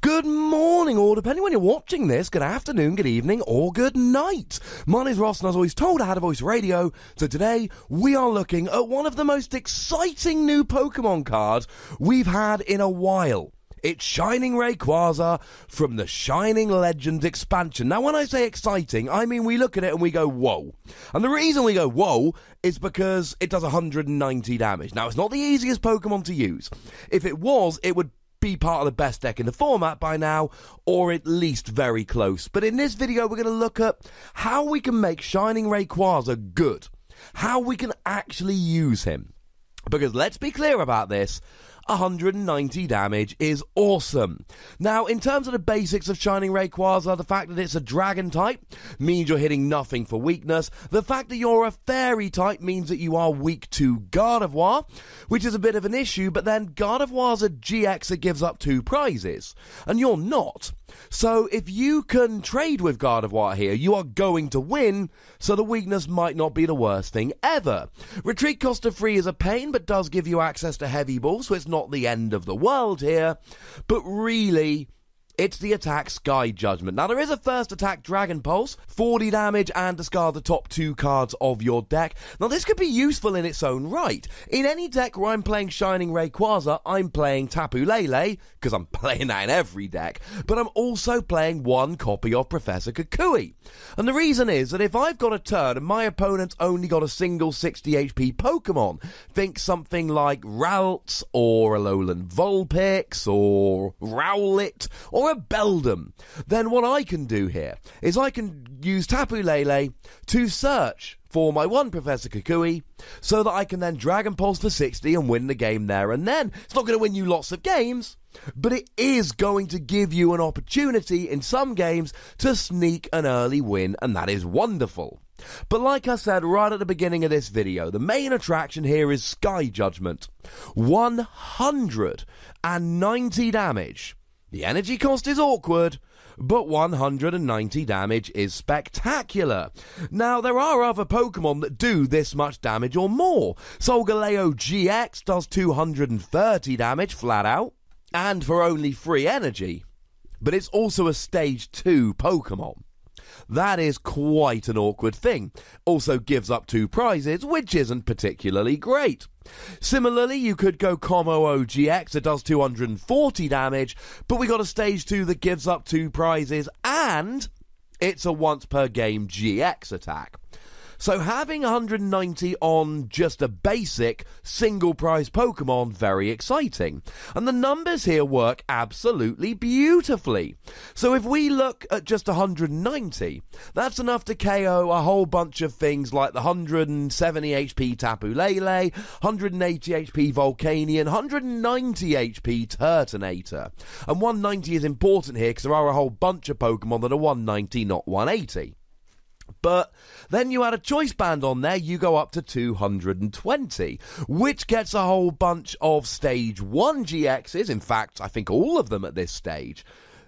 Good morning, or depending when you're watching this, good afternoon, good evening, or good night. My name's Ross, and as always told, I had a voice radio. So today, we are looking at one of the most exciting new Pokemon cards we've had in a while. It's Shining Rayquaza from the Shining Legends expansion. Now, when I say exciting, I mean we look at it and we go, whoa. And the reason we go, whoa, is because it does 190 damage. Now, it's not the easiest Pokemon to use. If it was, it would be part of the best deck in the format by now, or at least very close. But in this video, we're going to look at how we can make Shining Rayquaza good. How we can actually use him. Because let's be clear about this, 190 damage is awesome. Now, in terms of the basics of Shining Rayquaza, the fact that it's a dragon type means you're hitting nothing for weakness. The fact that you're a fairy type means that you are weak to Gardevoir, which is a bit of an issue, but then Gardevoir's a GX that gives up 2 prizes, and you're not. So if you can trade with Gardevoir here, you are going to win, so the weakness might not be the worst thing ever. Retreat cost of 3 is a pain, but does give you access to Heavy Ball, so it's not the end of the world here, but really, it's the attack Sky Judgment. Now, there is a first attack Dragon Pulse, 40 damage, and discard the top 2 cards of your deck. Now, this could be useful in its own right. In any deck where I'm playing Shining Rayquaza, I'm playing Tapu Lele, because I'm playing that in every deck, but I'm also playing one copy of Professor Kukui. And the reason is that if I've got a turn and my opponent's only got a single 60 HP Pokemon, think something like Ralts, or Alolan Vulpix, or Rowlet, or a Beldum, then what I can do here is I can use Tapu Lele to search for my one Professor Kukui so that I can then Dragon Pulse for 60 and win the game there and then. It's not going to win you lots of games, but it is going to give you an opportunity in some games to sneak an early win, and that is wonderful. But like I said right at the beginning of this video, the main attraction here is Sky Judgment. 190 damage. The energy cost is awkward, but 190 damage is spectacular. Now, there are other Pokemon that do this much damage or more. Solgaleo GX does 230 damage flat out, and for only 3 energy. But it's also a Stage 2 Pokemon. That is quite an awkward thing. Also gives up 2 prizes, which isn't particularly great. Similarly, you could go Como GX that does 240 damage, but we got a Stage 2 that gives up 2 prizes, and it's a once per game GX attack. So having 190 on just a basic single prize Pokemon, very exciting. And the numbers here work absolutely beautifully. So if we look at just 190, that's enough to KO a whole bunch of things like the 170 HP Tapu Lele, 180 HP Volcanion, 190 HP Turtonator. And 190 is important here because there are a whole bunch of Pokemon that are 190, not 180. But then you add a choice band on there, you go up to 220, which gets a whole bunch of Stage 1 GXs, in fact, I think all of them at this stage,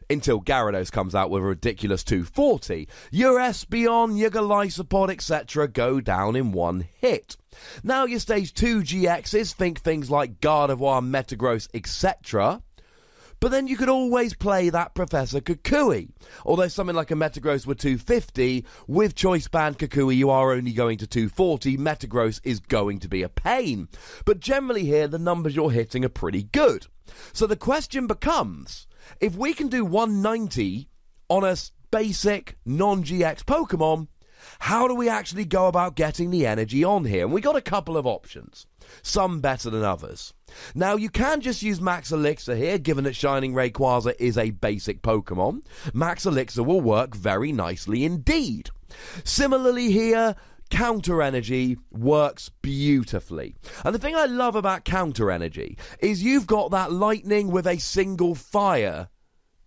until Gyarados comes out with a ridiculous 240. Your Espeon, your Golisopod, etc. go down in one hit. Now your Stage 2 GXs, think things like Gardevoir, Metagross, etc., but then you could always play that Professor Kukui. Although something like a Metagross with 250, with Choice Band Kukui you are only going to 240, Metagross is going to be a pain. But generally here, the numbers you're hitting are pretty good. So the question becomes, if we can do 190 on a basic non-GX Pokemon, how do we actually go about getting the energy on here? And we got a couple of options, some better than others. Now, you can just use Max Elixir here, given that Shining Rayquaza is a basic Pokemon. Max Elixir will work very nicely indeed. Similarly here, Counter Energy works beautifully. And the thing I love about Counter Energy is you've got that lightning with a single fire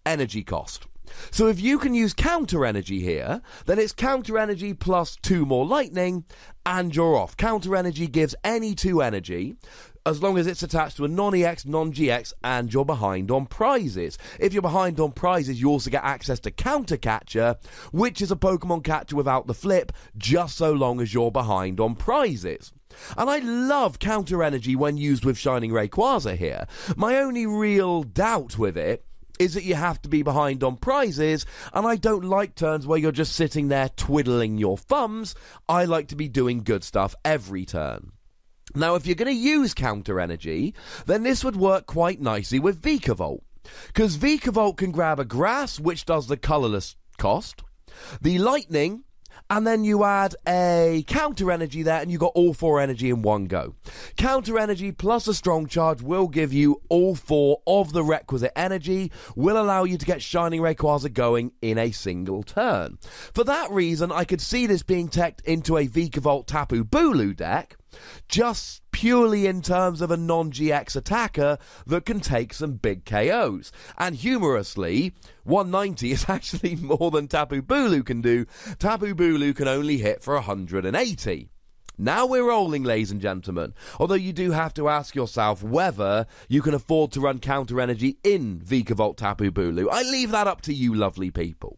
energy cost. So if you can use Counter Energy here, then it's Counter Energy plus 2 more lightning, and you're off. Counter Energy gives any 2 energy, as long as it's attached to a non-EX, non-GX, and you're behind on prizes. If you're behind on prizes, you also get access to Counter Catcher, which is a Pokemon catcher without the flip, just so long as you're behind on prizes. And I love Counter Energy when used with Shining Rayquaza here. My only real doubt with it is that you have to be behind on prizes, and I don't like turns where you're just sitting there twiddling your thumbs. I like to be doing good stuff every turn. Now, if you're going to use counter energy, then this would work quite nicely with Vikavolt, because Vikavolt can grab a grass, which does the colourless cost, the lightning, and then you add a counter energy there, and you got all 4 energy in one go. Counter energy plus a strong charge will give you all 4 of the requisite energy, will allow you to get Shining Rayquaza going in a single turn. For that reason, I could see this being teched into a Vikavolt Tapu Bulu deck, just purely in terms of a non-GX attacker that can take some big KOs. And humorously, 190 is actually more than Tapu Bulu can do. Tapu Bulu can only hit for 180. Now we're rolling, ladies and gentlemen. Although you do have to ask yourself whether you can afford to run counter energy in Vikavolt Tapu Bulu. I leave that up to you lovely people.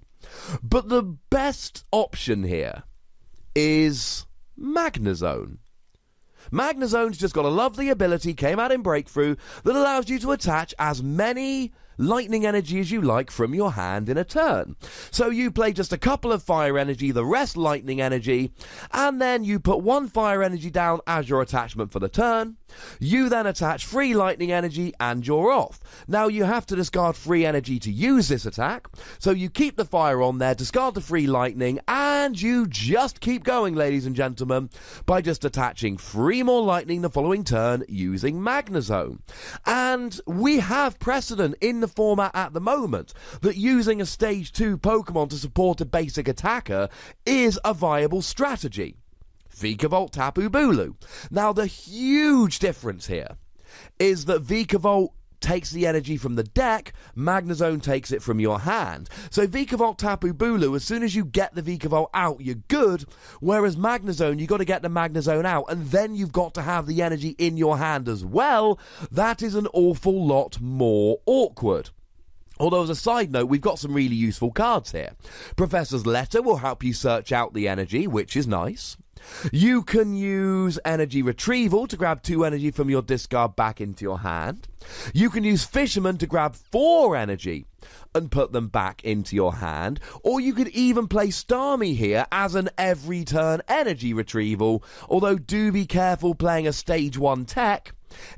But the best option here is Magnezone. Magnezone's just got a lovely ability, came out in Breakthrough, that allows you to attach as many lightning energy as you like from your hand in a turn. So you play just a couple of fire energy, the rest lightning energy, and then you put 1 fire energy down as your attachment for the turn. You then attach 3 lightning energy and you're off. Now you have to discard 3 energy to use this attack, so you keep the fire on there, discard the 3 lightning, and you just keep going, ladies and gentlemen, by just attaching 3 more lightning the following turn using Magnezone. And we have precedent in the format at the moment that using a stage 2 Pokemon to support a basic attacker is a viable strategy. Vikavolt Tapu Bulu. Now the huge difference here is that Vikavolt takes the energy from the deck, Magnezone takes it from your hand. So Vikavolt Tapu Bulu, as soon as you get the Vikavolt out, you're good, whereas Magnezone, you got to get the Magnezone out, and then you've got to have the energy in your hand as well. That is an awful lot more awkward. Although, as a side note, we've got some really useful cards here. Professor's Letter will help you search out the energy, which is nice. You can use Energy Retrieval to grab 2 energy from your discard back into your hand. You can use Fisherman to grab 4 energy and put them back into your hand. Or you could even play Starmie here as an every turn energy retrieval, although do be careful playing a stage 1 tech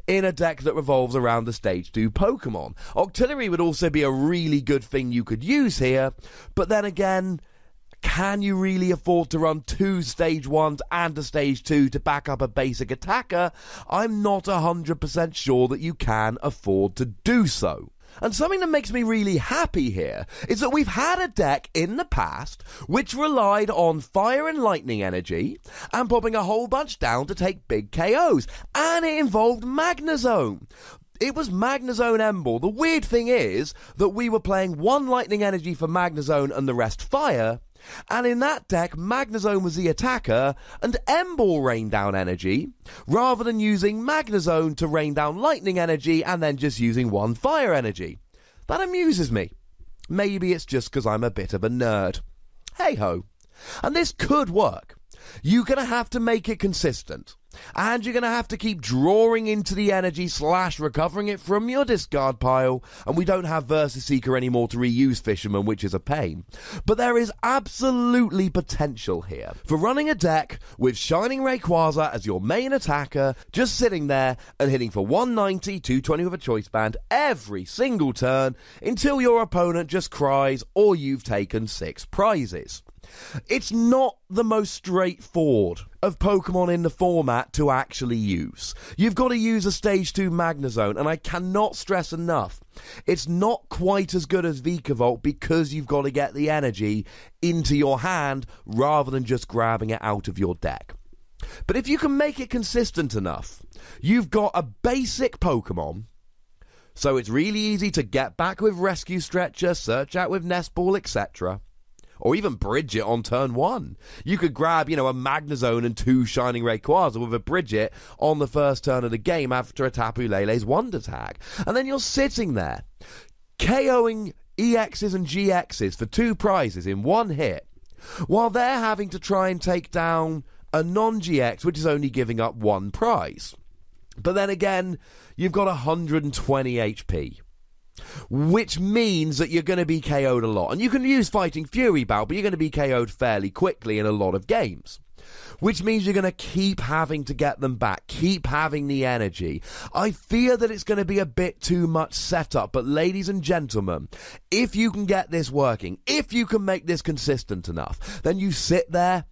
in a deck that revolves around the stage 2 Pokemon. Octillery would also be a really good thing you could use here, but then again, can you really afford to run 2 stage 1s and a stage 2 to back up a basic attacker? I'm not 100% sure that you can afford to do so. And something that makes me really happy here is that we've had a deck in the past which relied on fire and lightning energy and popping a whole bunch down to take big KOs. And it involved Magnezone. It was Magnezone Emboar. The weird thing is that we were playing 1 lightning energy for Magnezone and the rest fire. And in that deck, Magnezone was the attacker, and Emboar rained down energy, rather than using Magnezone to rain down lightning energy and then just using 1 fire energy. That amuses me. Maybe it's just because I'm a bit of a nerd. Hey-ho. And this could work. You're going to have to make it consistent. And you're going to have to keep drawing into the energy / recovering it from your discard pile. And we don't have Versus Seeker anymore to reuse Fisherman, which is a pain. But there is absolutely potential here for running a deck with Shining Rayquaza as your main attacker, just sitting there and hitting for 190, 220 with a choice band every single turn until your opponent just cries or you've taken 6 prizes. It's not the most straightforward of Pokemon in the format to actually use. You've got to use a Stage 2 Magnezone, and I cannot stress enough, it's not quite as good as Vikavolt because you've got to get the energy into your hand rather than just grabbing it out of your deck. But if you can make it consistent enough, you've got a basic Pokemon, so it's really easy to get back with Rescue Stretcher, search out with Nest Ball, etc., or even Bridget on turn 1. You could grab, a Magnezone and 2 Shining Rayquaza with a Bridget on the first turn of the game after a Tapu Lele's Wonder Tag. And then you're sitting there, KOing EXs and GXs for 2 prizes in 1 hit, while they're having to try and take down a non-GX, which is only giving up 1 prize. But then again, you've got 120 HP. which means that you're going to be KO'd a lot. And you can use Fighting Fury Bout, but you're going to be KO'd fairly quickly in a lot of games. Which means you're going to keep having to get them back, keep having the energy. I fear that it's going to be a bit too much setup, but ladies and gentlemen, if you can get this working, if you can make this consistent enough, then you sit there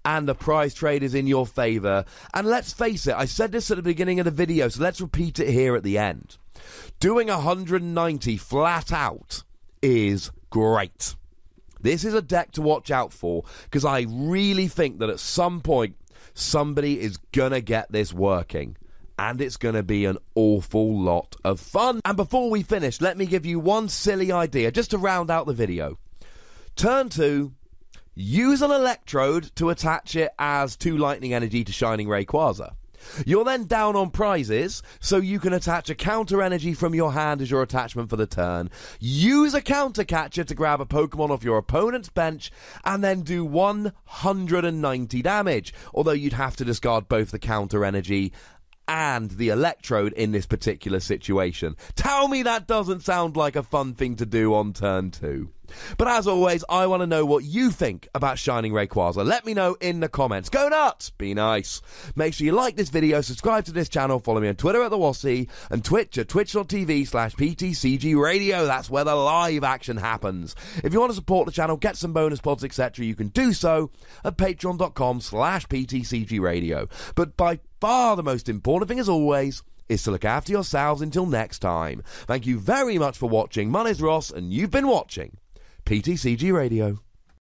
and the prize trade is in your favour. And let's face it, I said this at the beginning of the video, so let's repeat it here at the end. Doing 190 flat out is great. This is a deck to watch out for, because I really think that at some point, somebody is going to get this working. And it's going to be an awful lot of fun. And before we finish, let me give you one silly idea, just to round out the video. Turn 2, use an electrode to attach it as 2 lightning energy to Shining Rayquaza. You're then down on prizes, so you can attach a counter energy from your hand as your attachment for the turn. Use a counter catcher to grab a Pokemon off your opponent's bench, and then do 190 damage. Although you'd have to discard both the counter energy and the electrode in this particular situation. Tell me that doesn't sound like a fun thing to do on turn 2. But as always, I want to know what you think about Shining Rayquaza. Let me know in the comments. Go nuts! Be nice. Make sure you like this video, subscribe to this channel, follow me on Twitter at @TheWassy, and Twitch at twitch.tv/PTCGRadio. That's where the live action happens. If you want to support the channel, get some bonus pods, etc., you can do so at patreon.com/PTCGRadio. But by far the most important thing, as always, is to look after yourselves until next time. Thank you very much for watching. My name's Ross, and you've been watching PTCG Radio.